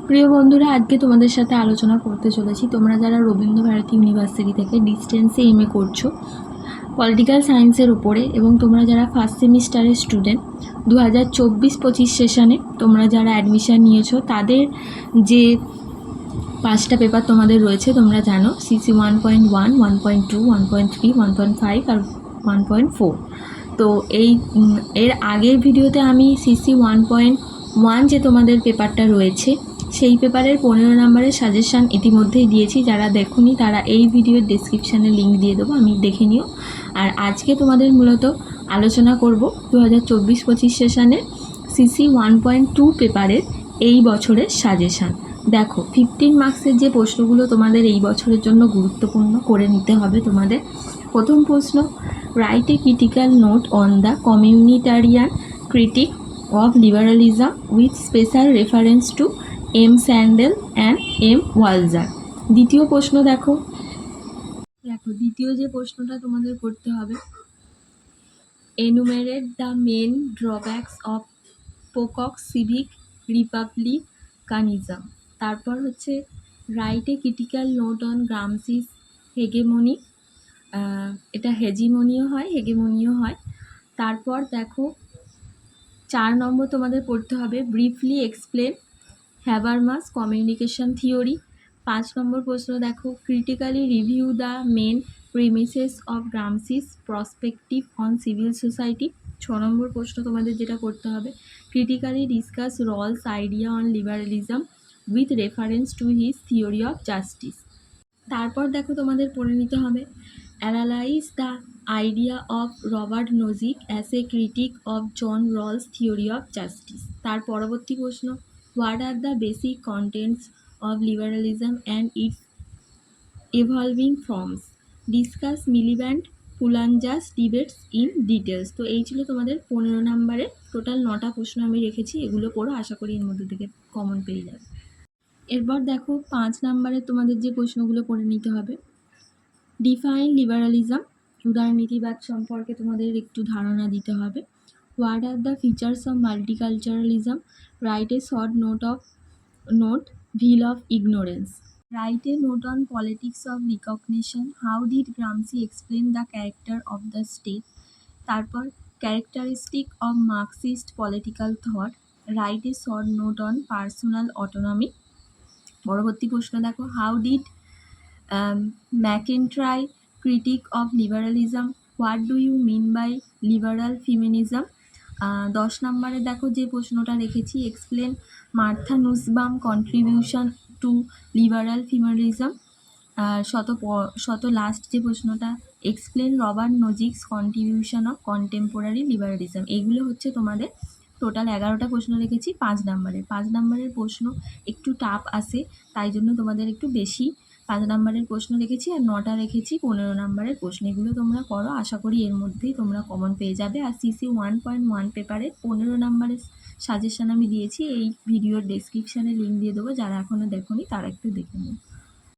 প্রিয় বন্ধুরা, আজকে তোমাদের সাথে আলোচনা করতে চলেছি তোমরা যারা রবীন্দ্রভারতী ইউনিভার্সিটি থেকে ডিস্টেন্সে এমএ করছো পলিটিক্যাল সায়েন্সের উপরে, এবং তোমরা যারা ফার্স্ট সেমিস্টারের স্টুডেন্ট 2024-25 সেশনে তোমরা যারা অ্যাডমিশান নিয়েছো তাদের যে 5টা পেপার তোমাদের রয়েছে তোমরা জানো, সিসি 1.1, 1.2, 1.3, 1.5 আর 1.4। তো এর আগের ভিডিওতে আমি সিসি 1.1 যে তোমাদের পেপারটা রয়েছে সেই পেপারের 15 নম্বরের সাজেশান ইতিমধ্যেই দিয়েছি। যারা দেখোনি তারা এই ভিডিওর ডেসক্রিপশানে লিঙ্ক দিয়ে দেবো, আমি দেখে নিও। আর আজকে তোমাদের মূলত আলোচনা করব 2024-25 সেশনের সিসি 1.2 পেপারের এই বছরের সাজেশান। দেখো, 15 মার্কসের যে প্রশ্নগুলো তোমাদের এই বছরের জন্য গুরুত্বপূর্ণ করে নিতে হবে তোমাদের। প্রথম প্রশ্ন, write a critical note on the communitarian critique of liberalism with special reference to M Sandel and M Walzer. দ্বিতীয় প্রশ্ন দেখো, দ্বিতীয় যে প্রশ্নটা তোমাদের করতে হবে, enumerate the main drawbacks of Pocock civic republicanism. তারপর হচ্ছে write a critical note on Gramsci's hegemony, এটা হেজিমনিও হয়, হেগেমনিও হয়। তারপর দেখো 4 নম্বর তোমাদের পড়তে হবে briefly explain Habermas communication theory. 5 নম্বর প্রশ্ন দেখো, critically review the main premises of Gramsci's perspective on civil society. 6 নম্বর প্রশ্ন তোমাদের যেটা করতে হবে, critically discuss Rawls idea on liberalism with reference to his theory of justice. তারপর দেখো তোমাদের পড়ে নিতে হবে analyse the idea of Robert Nozick as a critique of John Rawls theory of justice. তার পরবর্তী প্রশ্ন, what are the basic contents of liberalism and its evolving forms, discuss Miliband Poulantzas debates in details. তো এই ছিল তোমাদের 15 নম্বরে total 9টা প্রশ্ন আমি রেখেছি, এগুলো পড়ো, আশা করি এর মধ্যে থেকে কমন পেয়ে যাবে। এরপর দেখো 5 নম্বরে তোমাদের যে প্রশ্নগুলো পড়ে নিতে হবে, ডিফাইন লিবারালিজম, উদারনীতিবাদ সম্পর্কে তোমাদের একটু ধারণা দিতে হবে। What are the features of multiculturalism, write a short note veil of ignorance, write a note on politics of recognition, how did Gramsci explain the character of the state. তারপর characteristic of Marxist political thought, write a short note on personal autonomy. পরবর্তী প্রশ্ন দেখো, how did MacIntyre critique of liberalism, what do you mean by liberal feminism. 10 নম্বরে দেখো যে প্রশ্নটা রেখেছি, explain Martha নুসবাম contribution to liberal feminism. Last যে প্রশ্নটা, explain Robert Nozick's contribution of contemporary liberalism. এগুলো হচ্ছে তোমাদের টোটাল 11টা প্রশ্ন রেখেছি 5 নম্বরের। 5 নম্বরের প্রশ্ন একটু টাফ আসে, তাই জন্য তোমাদের একটু বেশি 5 নম্বরের প্রশ্ন রেখেছি, আর 9টা রেখেছি 15 নম্বরের প্রশ্ন। এগুলো তোমরা করো, আশা করি এর মধ্যেই তোমরা কমন পেয়ে যাবে। আর সিসি 1.1 পেপারে 15 নম্বরের সাজেশন আমি দিয়েছি, এই ভিডিওর ডেসক্রিপশানে লিঙ্ক দিয়ে দেবো, যারা এখনও দেখোনি তারা একটু দেখে নিও।